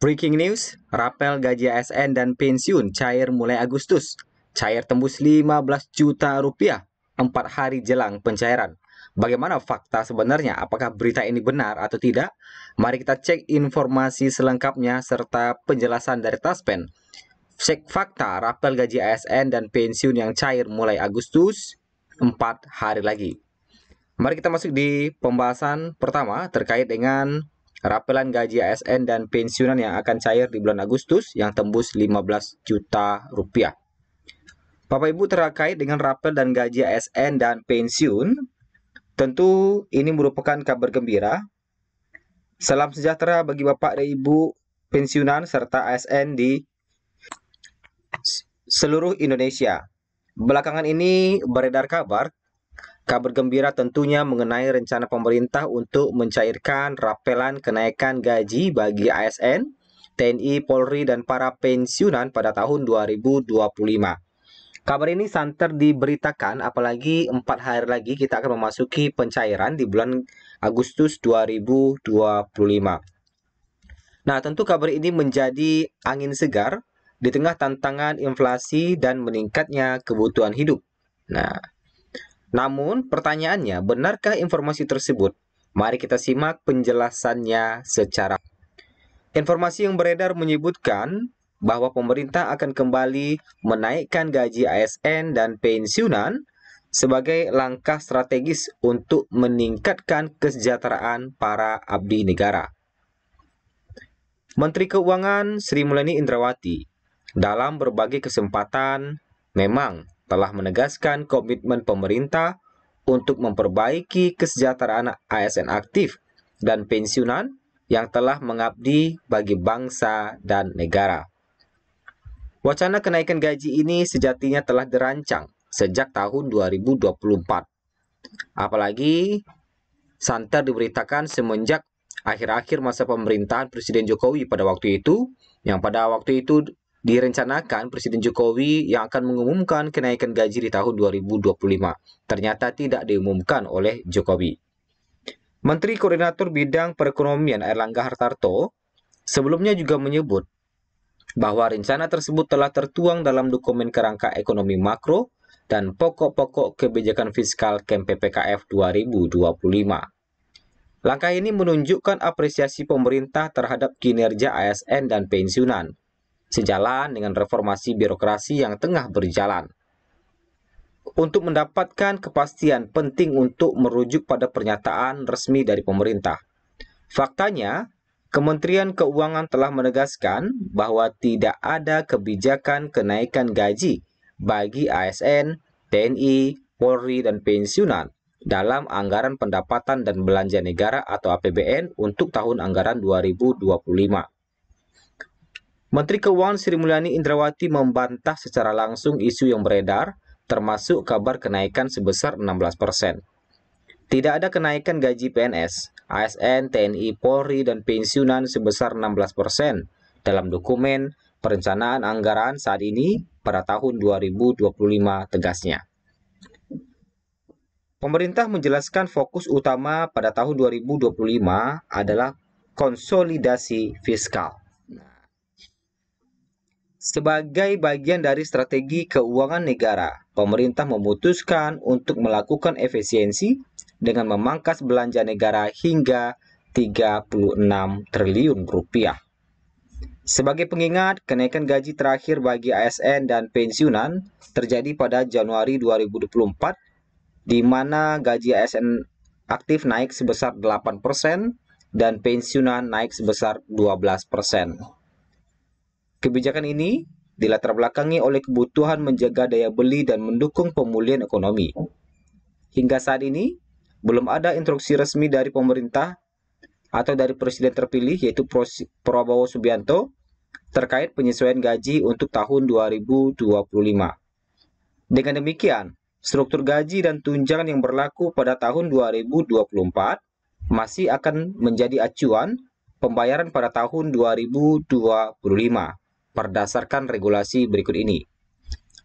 Breaking news, rapel gaji ASN dan pensiun cair mulai Agustus. Cair tembus 15 juta rupiah 4 hari jelang pencairan. Bagaimana fakta sebenarnya? Apakah berita ini benar atau tidak? Mari kita cek informasi selengkapnya serta penjelasan dari Taspen. Cek fakta rapel gaji ASN dan pensiun yang cair mulai Agustus 4 hari lagi. Mari kita masuk di pembahasan pertama terkait dengan rapelan gaji ASN dan pensiunan yang akan cair di bulan Agustus yang tembus 15 juta rupiah. Bapak Ibu, terkait dengan rapel dan gaji ASN dan pensiun, tentu ini merupakan kabar gembira. Salam sejahtera bagi Bapak dan Ibu pensiunan serta ASN di seluruh Indonesia. Belakangan ini beredar kabar gembira tentunya mengenai rencana pemerintah untuk mencairkan rapelan kenaikan gaji bagi ASN, TNI, Polri, dan para pensiunan pada tahun 2025. Kabar ini santer diberitakan apalagi 4 hari lagi kita akan memasuki pencairan di bulan Agustus 2025. Nah, tentu kabar ini menjadi angin segar di tengah tantangan inflasi dan meningkatnya kebutuhan hidup. Namun, pertanyaannya, benarkah informasi tersebut? Mari kita simak penjelasannya secara. Informasi yang beredar menyebutkan bahwa pemerintah akan kembali menaikkan gaji ASN dan pensiunan sebagai langkah strategis untuk meningkatkan kesejahteraan para abdi negara. Menteri Keuangan Sri Mulyani Indrawati dalam berbagai kesempatan memang telah menegaskan komitmen pemerintah untuk memperbaiki kesejahteraan ASN aktif dan pensiunan yang telah mengabdi bagi bangsa dan negara. Wacana kenaikan gaji ini sejatinya telah dirancang sejak tahun 2024. Apalagi santer diberitakan semenjak akhir-akhir masa pemerintahan Presiden Jokowi pada waktu itu, yang pada waktu itu direncanakan Presiden Jokowi yang akan mengumumkan kenaikan gaji di tahun 2025. Ternyata tidak diumumkan oleh Jokowi. Menteri Koordinator Bidang Perekonomian Airlangga Hartarto sebelumnya juga menyebut bahwa rencana tersebut telah tertuang dalam dokumen kerangka ekonomi makro dan pokok-pokok kebijakan fiskal KMPPKF 2025. Langkah ini menunjukkan apresiasi pemerintah terhadap kinerja ASN dan pensiunan, sejalan dengan reformasi birokrasi yang tengah berjalan. Untuk mendapatkan kepastian penting untuk merujuk pada pernyataan resmi dari pemerintah. Faktanya, Kementerian Keuangan telah menegaskan bahwa tidak ada kebijakan kenaikan gaji bagi ASN, TNI, Polri, dan pensiunan dalam anggaran pendapatan dan belanja negara atau APBN untuk tahun anggaran 2025. Menteri Keuangan Sri Mulyani Indrawati membantah secara langsung isu yang beredar, termasuk kabar kenaikan sebesar 16%. Tidak ada kenaikan gaji PNS, ASN, TNI, Polri, dan pensiunan sebesar 16% dalam dokumen perencanaan anggaran saat ini pada tahun 2025, tegasnya. Pemerintah menjelaskan fokus utama pada tahun 2025 adalah konsolidasi fiskal. Sebagai bagian dari strategi keuangan negara, pemerintah memutuskan untuk melakukan efisiensi dengan memangkas belanja negara hingga 36 triliun rupiah. Sebagai pengingat, kenaikan gaji terakhir bagi ASN dan pensiunan terjadi pada Januari 2024, di mana gaji ASN aktif naik sebesar 8% dan pensiunan naik sebesar 12%. Kebijakan ini dilatar belakangi oleh kebutuhan menjaga daya beli dan mendukung pemulihan ekonomi. Hingga saat ini, belum ada instruksi resmi dari pemerintah atau dari Presiden terpilih yaitu Prabowo Subianto terkait penyesuaian gaji untuk tahun 2025. Dengan demikian, struktur gaji dan tunjangan yang berlaku pada tahun 2024 masih akan menjadi acuan pembayaran pada tahun 2025 berdasarkan regulasi berikut ini.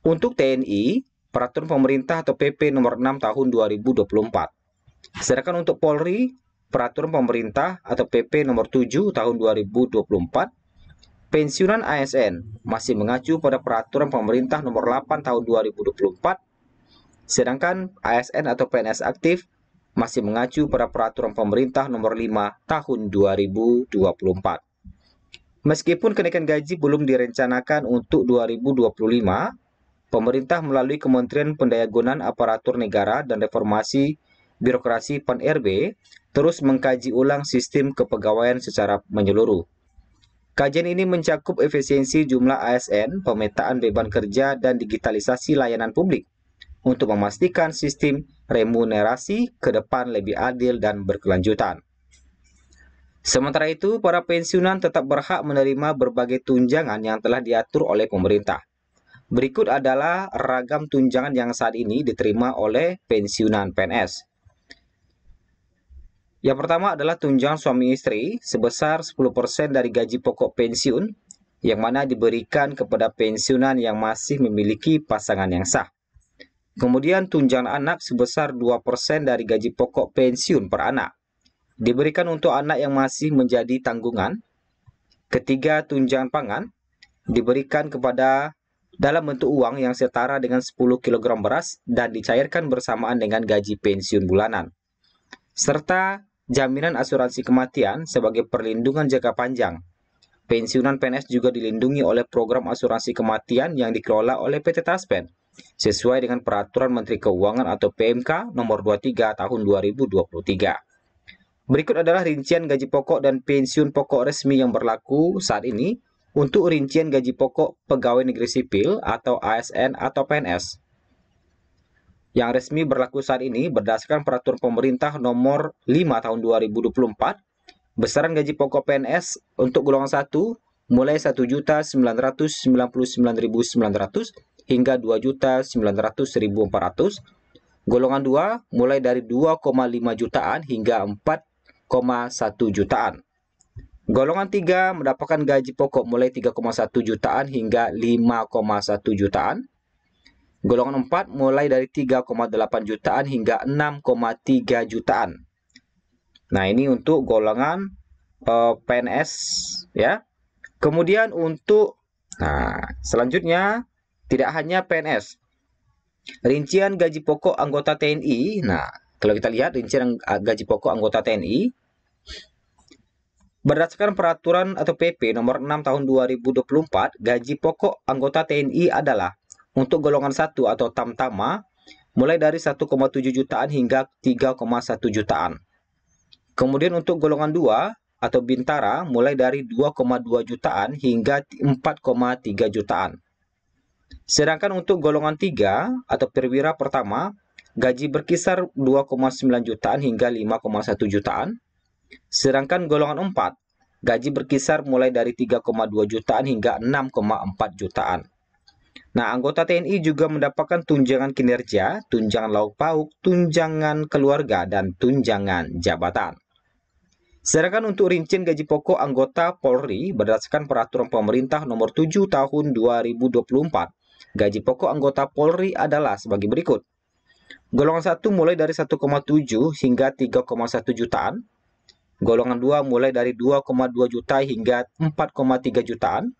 Untuk TNI, Peraturan Pemerintah atau PP nomor 6 tahun 2024. Sedangkan untuk Polri, Peraturan Pemerintah atau PP nomor 7 tahun 2024 Pensiunan ASN masih mengacu pada Peraturan Pemerintah Nomor 8 Tahun 2024, sedangkan ASN atau PNS aktif masih mengacu pada Peraturan Pemerintah Nomor 5 Tahun 2024. Meskipun kenaikan gaji belum direncanakan untuk 2025, pemerintah melalui Kementerian Pendayagunaan Aparatur Negara dan Reformasi Birokrasi (PAN-RB) terus mengkaji ulang sistem kepegawaian secara menyeluruh. Kajian ini mencakup efisiensi jumlah ASN, pemetaan beban kerja, dan digitalisasi layanan publik untuk memastikan sistem remunerasi ke depan lebih adil dan berkelanjutan. Sementara itu, para pensiunan tetap berhak menerima berbagai tunjangan yang telah diatur oleh pemerintah. Berikut adalah ragam tunjangan yang saat ini diterima oleh pensiunan PNS. Yang pertama adalah tunjangan suami istri sebesar 10% dari gaji pokok pensiun, yang mana diberikan kepada pensiunan yang masih memiliki pasangan yang sah. Kemudian tunjangan anak sebesar 2% dari gaji pokok pensiun per anak, diberikan untuk anak yang masih menjadi tanggungan. Ketiga, tunjangan pangan diberikan kepada dalam bentuk uang yang setara dengan 10 kg beras dan dicairkan bersamaan dengan gaji pensiun bulanan. Serta jaminan asuransi kematian sebagai perlindungan jangka panjang. Pensiunan PNS juga dilindungi oleh program asuransi kematian yang dikelola oleh PT Taspen sesuai dengan Peraturan Menteri Keuangan atau PMK Nomor 23 Tahun 2023. Berikut adalah rincian gaji pokok dan pensiun pokok resmi yang berlaku saat ini untuk rincian gaji pokok pegawai negeri sipil atau ASN atau PNS. Yang resmi berlaku saat ini berdasarkan Peraturan Pemerintah Nomor 5 Tahun 2024, besaran gaji pokok PNS untuk golongan 1 mulai 1.999.900 hingga 2.900.400, golongan 2 mulai dari 2,5 jutaan hingga 4,1 jutaan. Golongan 3 mendapatkan gaji pokok mulai 3,1 jutaan hingga 5,1 jutaan. Golongan 4 mulai dari 3,8 jutaan hingga 6,3 jutaan. Nah, ini untuk golongan PNS ya. Kemudian untuk selanjutnya tidak hanya PNS. Rincian gaji pokok anggota TNI. Nah, kalau kita lihat rincian gaji pokok anggota TNI berdasarkan peraturan atau PP nomor 6 tahun 2024, gaji pokok anggota TNI adalah untuk golongan 1 atau tamtama mulai dari 1,7 jutaan hingga 3,1 jutaan. Kemudian untuk golongan 2 atau bintara mulai dari 2,2 jutaan hingga 4,3 jutaan. Sedangkan untuk golongan 3 atau perwira pertama, gaji berkisar 2,9 jutaan hingga 5,1 jutaan. Sedangkan golongan 4, gaji berkisar mulai dari 3,2 jutaan hingga 6,4 jutaan. Nah, anggota TNI juga mendapatkan tunjangan kinerja, tunjangan lauk pauk, tunjangan keluarga, dan tunjangan jabatan. Sedangkan untuk rincian gaji pokok anggota Polri berdasarkan Peraturan Pemerintah Nomor 7 Tahun 2024, gaji pokok anggota Polri adalah sebagai berikut. Golongan 1 mulai dari 1,7 hingga 3,1 jutaan. Golongan 2 mulai dari 2,2 juta hingga 4,3 jutaan.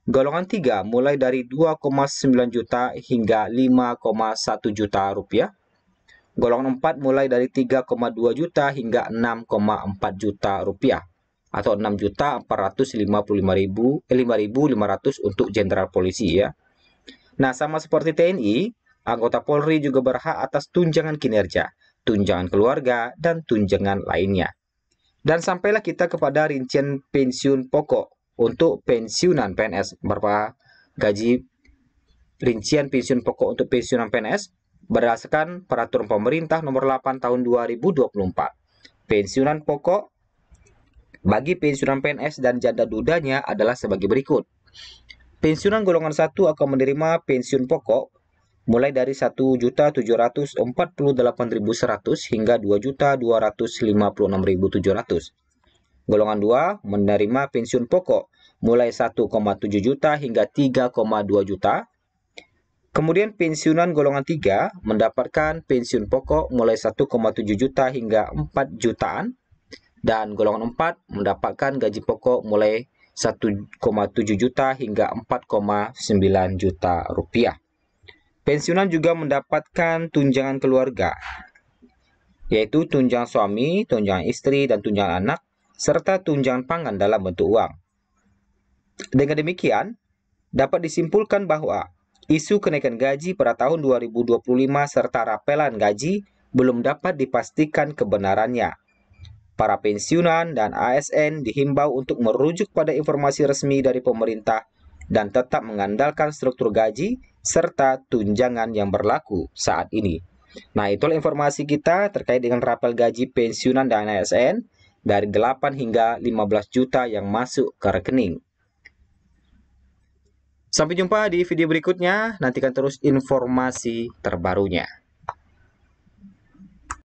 Golongan 3 mulai dari 2,9 juta hingga 5,1 juta rupiah. Golongan 4 mulai dari 3,2 juta hingga 6,4 juta rupiah atau 6.455.500 untuk jenderal polisi ya. Nah, sama seperti TNI, anggota Polri juga berhak atas tunjangan kinerja, tunjangan keluarga, dan tunjangan lainnya. Dan sampailah kita kepada rincian pensiun pokok untuk pensiunan PNS. Berapa gaji rincian pensiun pokok untuk pensiunan PNS berdasarkan Peraturan Pemerintah Nomor 8 Tahun 2024. Pensiunan pokok bagi pensiunan PNS dan janda dudanya adalah sebagai berikut. Pensiunan golongan 1 akan menerima pensiun pokok mulai dari 1.748.100 hingga 2.256.700. Golongan 2 menerima pensiun pokok mulai 1,7 juta hingga 3,2 juta. Kemudian pensiunan golongan 3 mendapatkan pensiun pokok mulai 1,7 juta hingga 4 jutaan. Dan golongan 4 mendapatkan gaji pokok mulai 1,7 juta hingga 4,9 juta rupiah. Pensiunan juga mendapatkan tunjangan keluarga, yaitu tunjangan suami, tunjangan istri, dan tunjangan anak, serta tunjangan pangan dalam bentuk uang. Dengan demikian, dapat disimpulkan bahwa isu kenaikan gaji pada tahun 2025 serta rapelan gaji belum dapat dipastikan kebenarannya. Para pensiunan dan ASN dihimbau untuk merujuk pada informasi resmi dari pemerintah dan tetap mengandalkan struktur gaji serta tunjangan yang berlaku saat ini. Nah, itulah informasi kita terkait dengan rapel gaji pensiunan dan ASN dari 8 hingga 15 juta yang masuk ke rekening. Sampai jumpa di video berikutnya, nantikan terus informasi terbarunya.